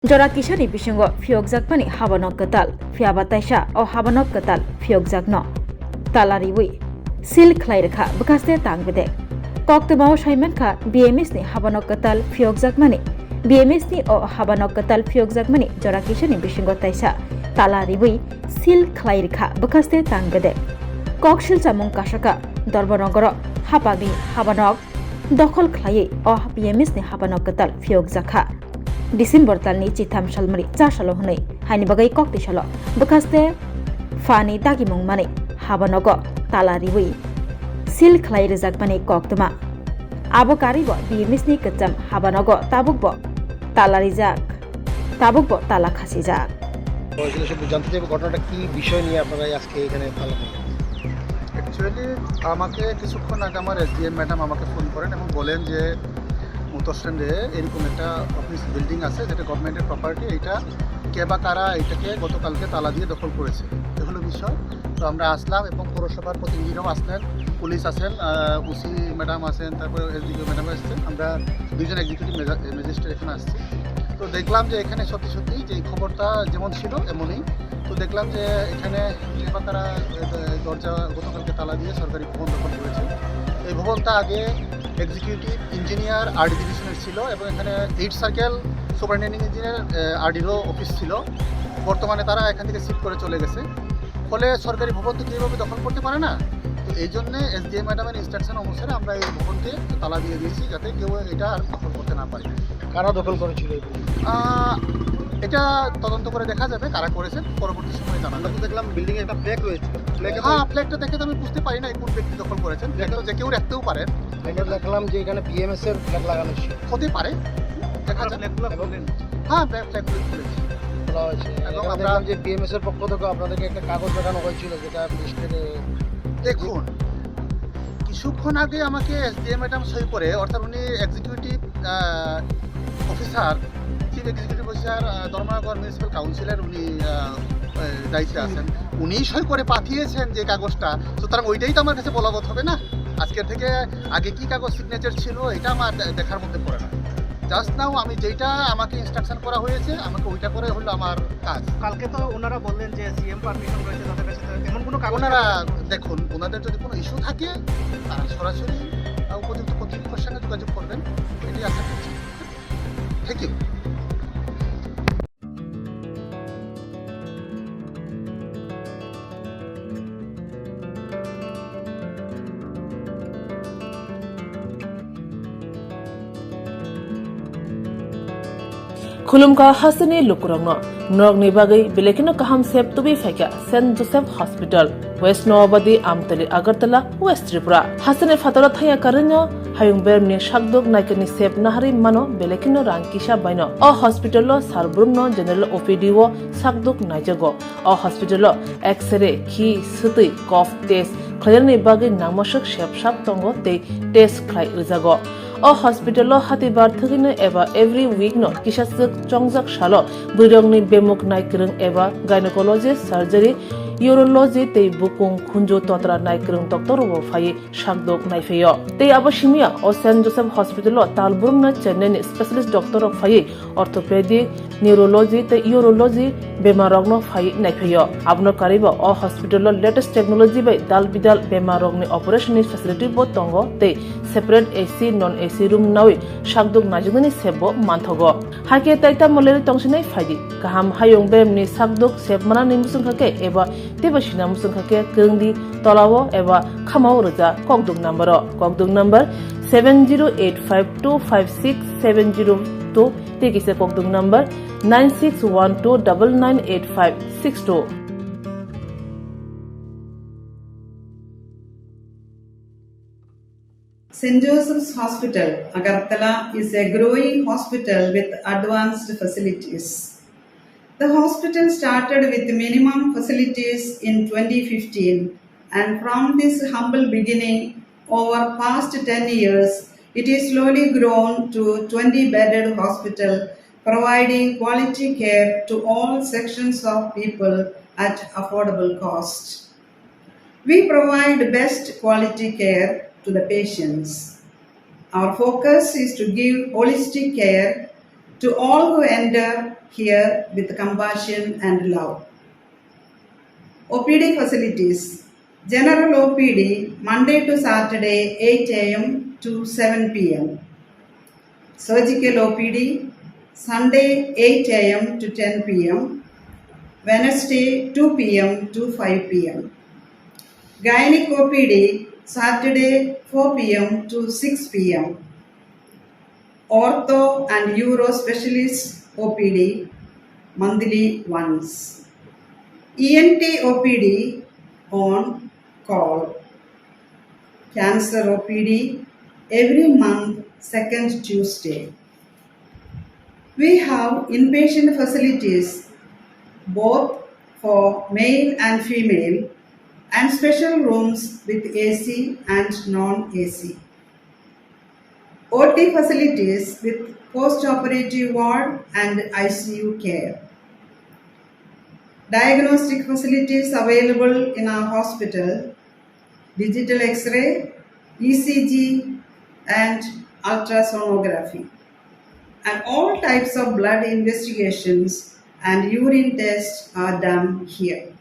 Jora Kishani Bisingo Phiyokmani Habanok Kwtal Phiyabataisha o Habanok Kwtal Phiyokjakno Tala Riwi Sil Khlaijakha Bwkhaktwi tangbede Koktubao Shaimankha BMS ni Habanok Kwtal Phiyokmani BMS ni o Habanok Kwtal Phiyokmani Jora Kishani Bisingo Taisa Tala Riwi Sil Khlaijakha Bwkhaktwi tangbede Kokshil Chamung Kashaka Dorbanogoro Hapagni Habanok Dokhol Khlaiye o BMS ni Habanok Kwtal Phiyokjakha December talni chitham salmari cha salo hunai haini bagai kokti salo bwkhaktwi fani dagimung mani Habanogo Tala Riwi Sil Khlaijakmani koktuma abo karibo BMS ni kacham Habanogo tabukbo Tala rijak tabukbo Tala khasijak জানতে চাইবো ঘটনাটা কি বিষয় নিয়ে আপনারা আজকে এখানে তালা অ্যাকচুয়ালি আমাকে কিছুক্ষণ আগে আমার SDM ম্যাডাম আমাকে ফোন করেন এবং বলেন যে মুতস্ট্যান্ডে এরকম একটা অফিস বিল্ডিং আছে যেটা গভর্নমেন্টের প্রপার্টি, এইটা কে বা কারা এটাকে গতকালকে তালা দিয়ে দখল করেছে, এ হলো বিষয়। তো আমরা আসলাম এবং পৌরসভার প্রতিনিধিরাও আসলেন, পুলিশ আছেন, ওসি ম্যাডাম আছেন, তারপর SDO ম্যাডাম আসছেন, আমরা দুইজন এক্সিকিউটিভ ম্যাজিস্ট্রেট এখানে আসছি। তো দেখলাম যে এখানে সত্যি সত্যি যে খবরটা যেমন ছিল এমনই। তো দেখলাম যে এখানে কে বা কারা দরজা গতকালকে তালা দিয়ে সরকারি ভবন দখল করেছে। এই ভবনটা আগে এক্সিকিউটিভ ইঞ্জিনিয়ার RD ডিভিশনের ছিল এবং এখানে 8 সার্কেল সুপারিনটেন্ডিং ইঞ্জিনিয়ার RDরও অফিস ছিল। বর্তমানে তারা এখান থেকে শিফট করে চলে গেছে, ফলে সরকারি ভবন তো কীভাবে দখল করতে পারে না। তো এই জন্যে SDM ম্যাডামের ইনস্ট্রাকশন অনুসারে আমরা এই ভবনকে তালা দিয়ে দিয়েছি যাতে কেউ এটা আর দখল করতে না পারে। কারা দখল করেছিল এটা তদন্ত করে দেখা যাবে কারা করেছেন, পরবর্তী সময়ে জানা যাবে। দেখলাম বিল্ডিং এ একটা ফ্ল্যাগ রয়েছে, হ্যাঁ ফ্ল্যাগটা দেখে তো আমি বুঝতে পারি না কোন ব্যক্তি দখল করেছেন, ফ্ল্যাগটা যে কেউ রাখতেও পারেন। দেখলাম যে এখানে BMS এর ফ্ল্যাগ লাগানো ছিল, হতে পারে, দেখা যাক। হ্যাঁ ফ্ল্যাগগুলো খুলেছি খোলা হয়েছে এবং আমরা যে BMS এর পক্ষ থেকে আপনাদেরকে একটা কাগজ দেখানো হয়েছিল যেটা লিস্টেডে। দেখুন, কিছুক্ষণ আগে আমাকে SDM ম্যাডাম সই করে, অর্থাৎ উনি executive officer, chief executive officer Dharmanagar municipal কাউন্সিলের উনি দায়িত্বে আছেন, উনি সই করে পাঠিয়েছেন যে কাগজটা। সুতরাং ওইটাই তো আমার কাছে বলবৎ হবে না। আজকের থেকে আগে কি কাগজ সিগনেচার ছিল এটা আমার দেখার মধ্যে পড়ে না। জাস্ট নাও আমি যেইটা আমাকে ইনস্ট্রাকশন করা হয়েছে আমাকে ওইটা করে হলো আমার কাজ। কালকে তো ওনারা বললেন যে সিএম পারমিশন রয়েছে তাদের কাছে, এমন কোনো কাগজ? ওনারা দেখুন, ওনাদের যদি কোনো ইস্যু থাকে তারা সরাসরি উপযুক্ত কর্তৃপক্ষের সঙ্গে যোগাযোগ করবেন, এটি আশা করছি। Thank you. खुलुमका हासने लुकुरंगनो नगनि बागै बेलेकिनो काहाम सेब तुबि फाइका Saint Joseph hospital west Nawabadi Amtali Agartala west Tripura हासने फातरा थाया करनो हायुंबेरनि शाकदोक नायकनि सेब नाहारि मानो बेलेकिनो रांकिसा बायनो अ हॉस्पिटलो सारब्रुमनो जनरल OPD वो शाकदोक नायजगो अ हॉस्पिटलो एक्सरे खि सुतै कफ टेस्ट खयरनि बागै नामसक सेबसाब तंगो ते टेस्ट खलाय रिजागो अ हॉस्पिटलो हातिबार थगिनो एबा एवरी वीक नो किसासक चंगजाक सालो बुरंगनि बेमुक नायक्रं एबा गायनेकोलॉजिस्ट सर्जरी यूरोलॉजी ते बुकुं खुंजो तोत्रा नायक्रं डॉक्टर वो फाये शाकदोक नायफेयो ते आबशिमिया अ सेंट जोसेफ हॉस्पिटलो तालबुरमना चेन्नई स्पेशलिस्ट डॉक्टर ऑफ फाये ऑर्थोपेडिक न्यूरोलॉजी ते यूरोलॉजी बेमारगनो फाये नायफेयो आबनो कारिबो अ हॉस्पिटलो लेटेस्ट टेक्नोलॉजी बाय दाल बिदाल बेमारगनि ऑपरेशन फैसिलिटी बो तंगो ते separate AC non AC room नावै शाकदोक नाजगनि सेबो मानथगो हाके ताइता मलेरि तंसिनै फायदि गाहाम हायं बेमनि शाकदोक सेबमाना निमुसुंखाके एबा तेबसिना मुसुंखाके गंदी तलावो एबा खामाव रजा ककदुक number 7085256702 तेकिसे ककदुक number 9612998562 St. Joseph's Hospital, Agartala is a growing hospital with advanced facilities. The hospital started with minimum facilities in 2015, and from this humble beginning, over past 10 years, it is slowly grown to 20-bedded hospital, providing quality care to all sections of people at affordable cost. We provide best quality care to the patients. Our focus is to give holistic care to all who enter here with compassion and love. OPD facilities. General OPD Monday to Saturday 8 a.m. to 7 p.m. Surgical OPD Sunday 8 a.m. to 10 p.m. Wednesday 2 p.m. to 5 p.m. Gynec OPD Saturday 4 p.m. to 6 p.m. Ortho and Uro Specialist OPD monthly once. ENT OPD on call. Cancer OPD every month second Tuesday. We have inpatient facilities both for male and female and special rooms with AC and non-AC. OT facilities with post-operative ward and ICU care. Diagnostic facilities available in our hospital, digital X-ray, ECG and ultrasonography. And all types of blood investigations and urine tests are done here.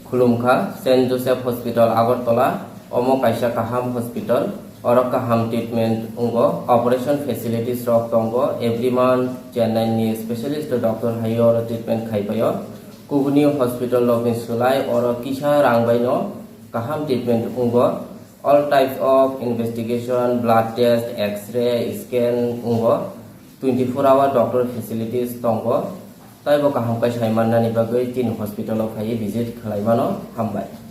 Khulumkha St. Joseph Hospital Agartala, Omo Kaisa Kaham Hospital, Oro Kaham treatment ungo, operation facilities rock tongo, every month Chennai specialist doctor hayo treatment khaipayo, Kuguni Hospital of Sulai or Kisha Rangbaino, Kaham treatment ungo, all types of investigation, blood test, X-ray, scan ungo, 24-hour doctor facilities tongo, Taibo Kaham Kai Shaimanani Bagay Tin Hospital of Hai visit Khlaimano, Hambai.